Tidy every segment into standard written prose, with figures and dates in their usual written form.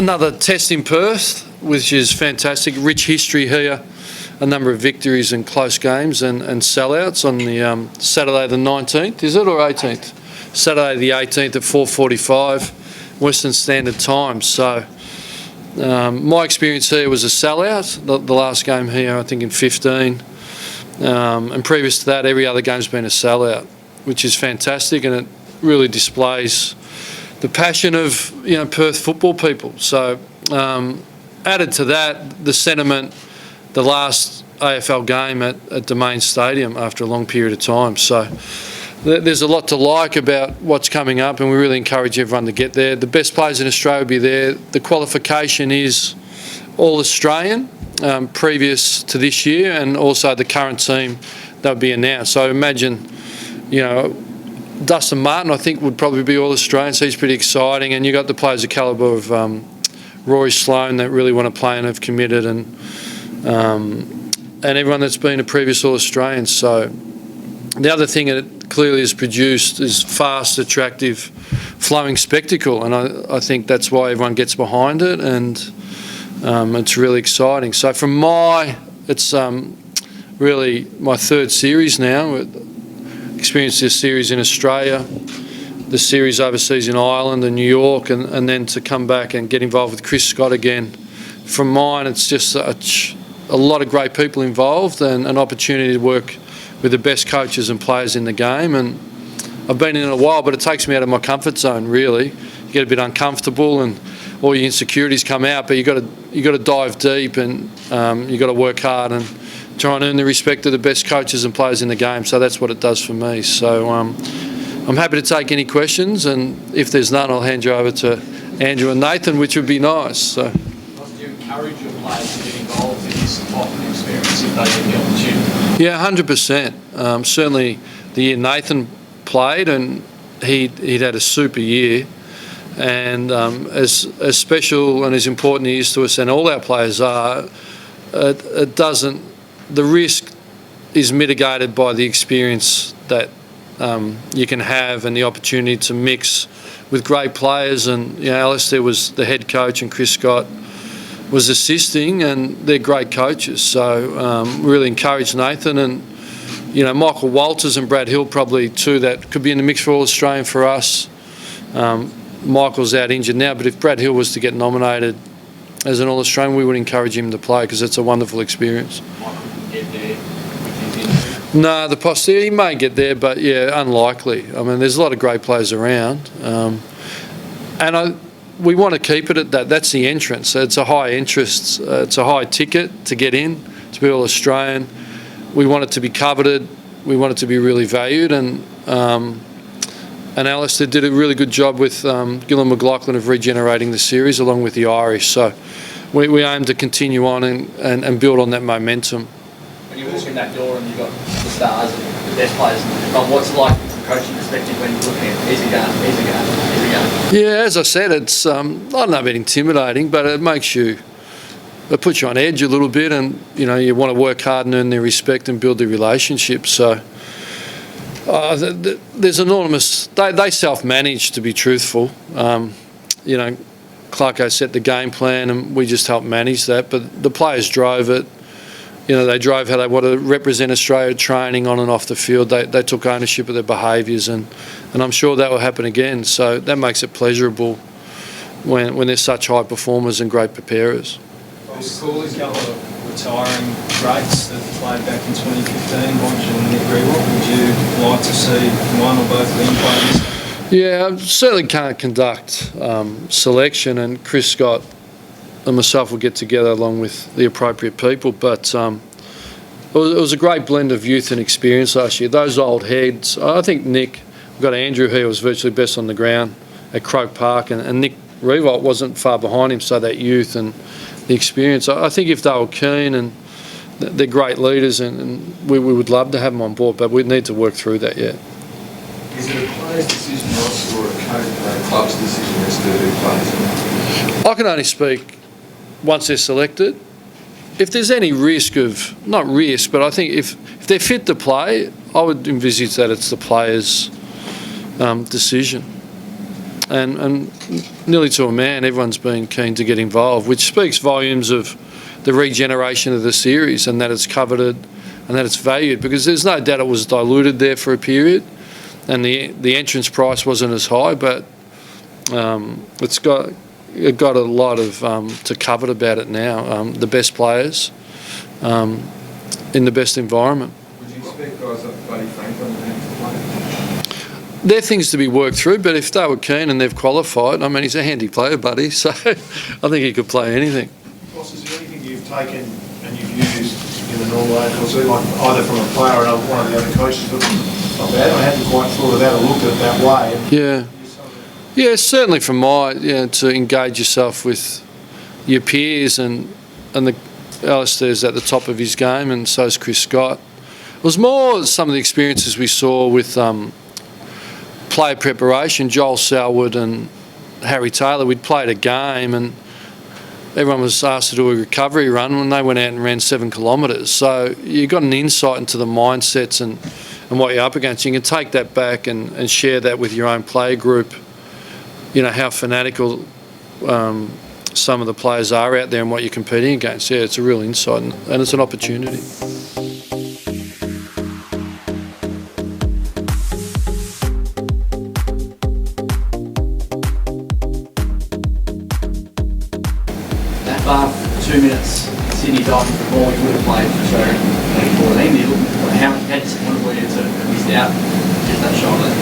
Another test in Perth, which is fantastic. Rich history here. A number of victories and close games and sellouts on the Saturday the 19th, is it, or 18th? Saturday the 18th at 4:45 Western Standard Time. So my experience here was a sellout. The last game here, I think, in 15. And previous to that, every other game's been a sellout, which is fantastic, and it really displays the passion of Perth football people. So added to that, the sentiment, the last AFL game at Domain Stadium after a long period of time. So there's a lot to like about what's coming up, and we really encourage everyone to get there. The best players in Australia will be there. The qualification is all Australian previous to this year, and also the current team that will be announced. So imagine, Dustin Martin, I think, would probably be all Australian, so he's pretty exciting. And you've got the players of calibre of Rory Sloane that really want to play and have committed, and everyone that's been a previous All-Australian. So the other thing that it clearly has produced is fast, attractive, flowing spectacle, and I think that's why everyone gets behind it, and it's really exciting. So it's really my third series now. Experienced this series in Australia, the series overseas in Ireland and New York, and then to come back and get involved with Chris Scott again. From mine, it's just a lot of great people involved, and an opportunity to work with the best coaches and players in the game. And I've been in it a while, but it takes me out of my comfort zone, really. You get a bit uncomfortable and all your insecurities come out, but you got to dive deep, and you got to work hard and try and earn the respect of the best coaches and players in the game. So that's what it does for me. So I'm happy to take any questions, and if there's none, I'll hand you over to Andrew and Nathan, which would be nice. So. Do you encourage your players to get involved in this type of experience if they get the opportunity? Yeah, 100%. Certainly the year Nathan played, and he'd had a super year. And as special and as important he is to us, and all our players are, the risk is mitigated by the experience that you can have and the opportunity to mix with great players. And Alistair was the head coach and Chris Scott was assisting, and they're great coaches. So really encourage Nathan, and Michael Walters and Brad Hill, probably two that could be in the mix for All Australian for us. Michael's out injured now, but if Brad Hill was to get nominated as an All Australian, we would encourage him to play, because it's a wonderful experience. No, he may get there, but yeah, unlikely. I mean, there's a lot of great players around, and we want to keep it at that. That's the entrance. It's a high interest, it's a high ticket to get in, to be All Australian. We want it to be coveted. We want it to be really valued, and Alistair did a really good job with Gillon McLaughlin of regenerating the series along with the Irish. So we aim to continue on and build on that momentum. When you walk in that door and you've got the stars and the best players, what's it like from a coaching perspective when you're looking at here's a game? Yeah, as I said, it's I don't know about intimidating, but it puts you on edge a little bit, and you want to work hard and earn their respect and build the relationship. So there's enormous. They self-manage, to be truthful. Clarko set the game plan, and we just helped manage that. But the players drove it. They drove how they want to represent Australia, training on and off the field. They took ownership of their behaviours, and I'm sure that will happen again. So that makes it pleasurable when there's such high performers and great preparers. There's a couple of retiring greats that played back in 2015, Bonch and Nick Rewalt. Would you like to see one or both of them play this? Yeah, I certainly can't conduct selection, and Chris Scott and myself will get together along with the appropriate people. But it was a great blend of youth and experience last year. Those old heads, I think we've got Andrew here who was virtually best on the ground at Croke Park, and Nick Rewalt wasn't far behind him, so that youth and the experience. I think if they were keen, and they're great leaders, and we would love to have them on board, but we need to work through that yet. Is it a player's decision, Ross, or a club's decision as to who plays? I can only speak once they're selected. If there's any risk of, not risk, but I think if they're fit to play, I would envisage that it's the player's decision. and nearly to a man, everyone's been keen to get involved, which speaks volumes of the regeneration of the series and that it's coveted and that it's valued, because there's no doubt it was diluted there for a period and the entrance price wasn't as high, but it got a lot of to covet about it now. The best players in the best environment. Would you expect guys like Buddy Franklin to play? They're things to be worked through, but if they were keen and they've qualified, I mean, he's a handy player, Buddy, so I think he could play anything. Ross, is there anything you've taken and you've used in the normal AFL, like either from a player or one of the other coaches, but not bad? I hadn't quite thought of that or looked at it that way. Yeah, certainly from to engage yourself with your peers, and Alistair's at the top of his game, and so is Chris Scott. It was more some of the experiences we saw with player preparation. Joel Selwood and Harry Taylor, we'd played a game and everyone was asked to do a recovery run when they went out and ran 7 kilometres. So you got an insight into the mindsets and what you're up against. You can take that back and share that with your own player group. You know, how fanatical some of the players are out there and what you're competing against. Yeah, it's a real insight and it's an opportunity. After 2 minutes, Sydney Dockers the ball, you would have played for Australia in 2014. How disappointed were you to have missed out just that shot last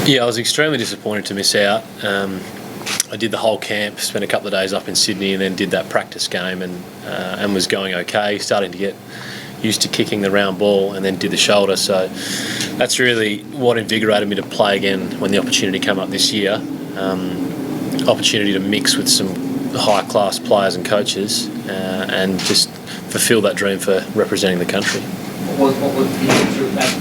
year? Yeah, I was extremely disappointed to miss out. I did the whole camp, spent a couple of days up in Sydney, and then did that practice game and was going okay, starting to get used to kicking the round ball, and then did the shoulder. So that's really what invigorated me to play again when the opportunity came up this year. Opportunity to mix with some high-class players and coaches and just fulfil that dream for representing the country. What was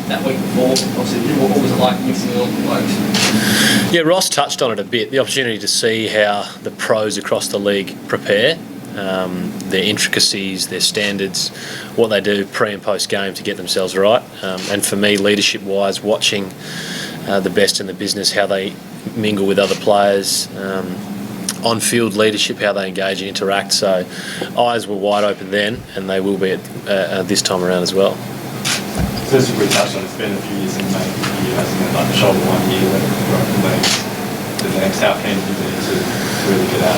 that week before? Obviously, what was it like mixing all the blokes? Yeah, Ross touched on it a bit. The opportunity to see how the pros across the league prepare, their intricacies, their standards, what they do pre and post game to get themselves right. And for me, leadership-wise, watching the best in the business, how they mingle with other players, on-field leadership, how they engage and interact. So eyes were wide open then, and they will be at this time around as well. So as we touched on, it's been a few years in May. You hasn't like the shoulder 1 year, the next. How keen have you been to really get out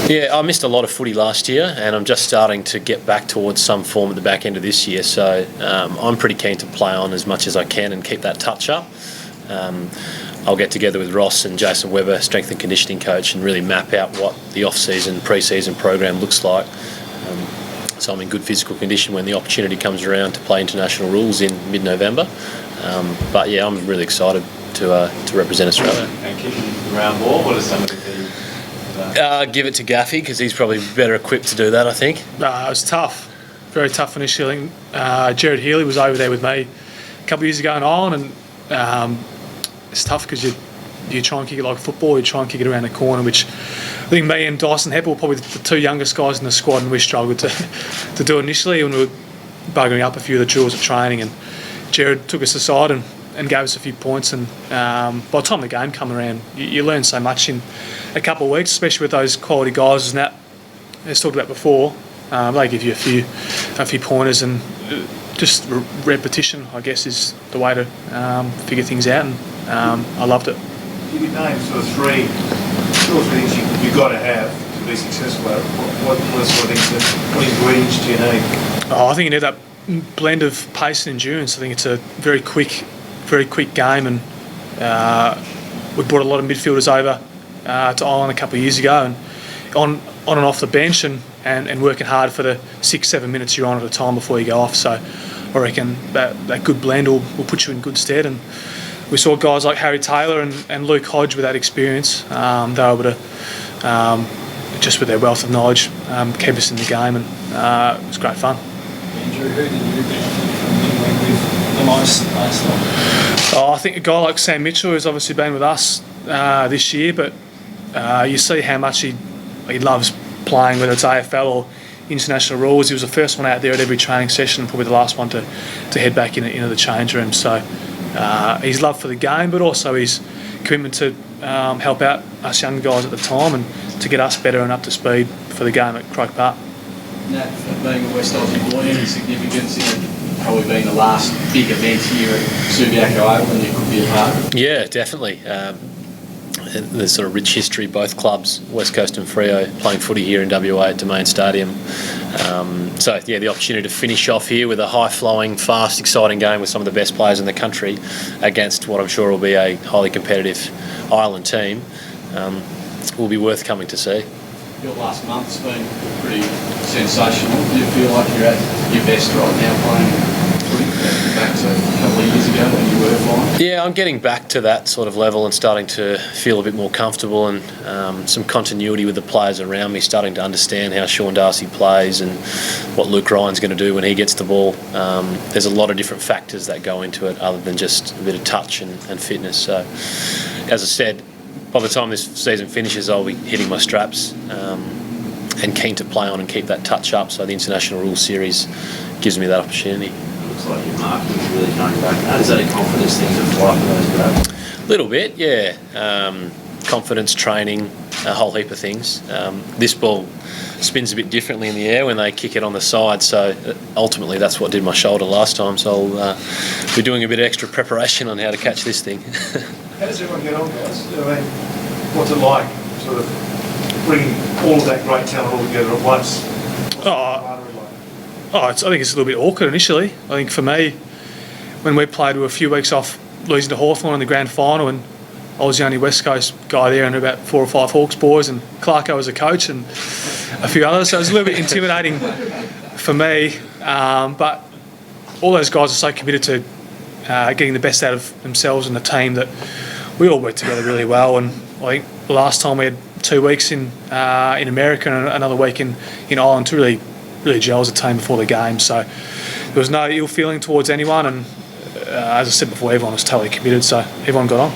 there? Yeah, I missed a lot of footy last year, and I'm just starting to get back towards some form at the back end of this year. So I'm pretty keen to play on as much as I can and keep that touch up. I'll get together with Ross and Jason Webber, strength and conditioning coach, and really map out what the off-season, pre-season program looks like. So I'm in good physical condition when the opportunity comes around to play international rules in mid-November. But yeah, I'm really excited to represent Australia. And kicking the round ball, what are some of the keys? Give it to Gaffy, because he's probably better equipped to do that, I think. It was tough, very tough initially. Jared Healy was over there with me a couple of years ago in Ireland, and it's tough because you try and kick it like football, you try and kick it around the corner, which I think me and Dyson Heppel were probably the 2 youngest guys in the squad, and we struggled to do it initially when we were buggering up a few of the drills at training, and Jared took us aside and gave us a few points, and by the time the game come around, you learn so much in a couple of weeks, especially with those quality guys, and that, as talked about before, they give you a few pointers, and just repetition, I guess, is the way to figure things out, and I loved it. You could name sort of three things you've got to have to be successful at it. What sort of things, what ingredients do you need? I think you need that blend of pace and endurance. I think it's a very quick game, and we brought a lot of midfielders over to Ireland a couple of years ago, and on and off the bench, and working hard for the 6-7 minutes you're on at a time before you go off. So I reckon that good blend will put you in good stead. And we saw guys like Harry Taylor and Luke Hodge with that experience. They were able to, just with their wealth of knowledge, keep us in the game, and it was great fun. Andrew, who did you benefit with the most last night? I think a guy like Sam Mitchell, who's obviously been with us this year, but you see how much he loves playing, whether it's AFL or international rules. He was the first one out there at every training session, and probably the last one to head back into the change room. So his love for the game, but also his commitment to help out us young guys at the time and to get us better and up to speed for the game at Croke Park. Nat, being a West Aussie boy, any significance in probably being the last big event here at Subiaco Oval and you could be a part of it? Yeah, definitely. There's sort of rich history, both clubs, West Coast and Freo, playing footy here in WA at Domain Stadium. So, yeah, the opportunity to finish off here with a high-flowing, fast, exciting game with some of the best players in the country against what I'm sure will be a highly competitive Ireland team will be worth coming to see. Your last month's been pretty sensational. Do you feel like you're at your best right now playing back to a couple of years ago when you were flying? Yeah, I'm getting back to that sort of level and starting to feel a bit more comfortable and some continuity with the players around me, starting to understand how Sean Darcy plays and what Luke Ryan's going to do when he gets the ball. There's a lot of different factors that go into it other than just a bit of touch and fitness. So, as I said, by the time this season finishes, I'll be hitting my straps and keen to play on and keep that touch up. So the International Rules Series gives me that opportunity. Looks like your marking is really coming back. Is that a confidence thing to fly for those grabs? A little bit, yeah. Confidence, training, a whole heap of things. This ball spins a bit differently in the air when they kick it on the side, so ultimately that's what did my shoulder last time, so I'll be doing a bit of extra preparation on how to catch this thing. How does everyone get on, guys? I mean, what's it like, sort of bringing all of that great talent all together at once? I think it's a little bit awkward initially. I think for me, when we played, we were a few weeks off losing to Hawthorn in the grand final, and I was the only West Coast guy there, and about 4 or 5 Hawks boys, and Clarko was a coach, and a few others. So it was a little bit intimidating for me. But all those guys are so committed to getting the best out of themselves and the team that we all work together really well. And I think the last time we had 2 weeks in America and another week in Ireland to really gel as a team before the game. So there was no ill feeling towards anyone, and as I said before, everyone was totally committed, so everyone got on.